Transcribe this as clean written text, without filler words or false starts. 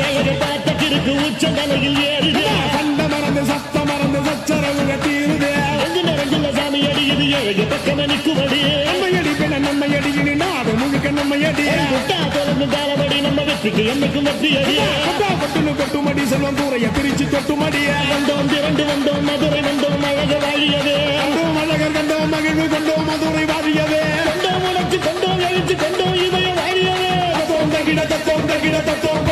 ஏழக பார்த்த கிறுக்கு உச்சந்தலையில் ஏறுது சண்ட மறந்து சத்த மறந்து சச்சரவுக தீருது அங்கு நிறைஞ்சுள்ள சாமி அடிக்குது ஏழக பக்கம் நிற்குமடி நம்மையடி பின்ன நம்மையடி இனி நாடு முழுக்க நம்மையடி குட்டா தொடர்ந்து தாளபடி நம்ம வெற்றிக்கு என்னைக்கும் வெற்றி அடிய கொட்டுன்னு கொட்டுமடி செல்வம் தூரைய பிரிச்சு கொட்டுமடிய வந்தோம் திரண்டு வந்தோம் மதுரை வந்தோம் அழக வாழியவே கண்டோம் அழகர் கண்டோம் மகிழ்வு கண்டோம் மதுரை வாழியவே கொண்டோம் உணர்ச்சி கொண்டோம் எழுச்சி கொண்டோம் இவைய வாழியவே தத்தோம் தகிட தத்தோம் தகிட தத்தோம்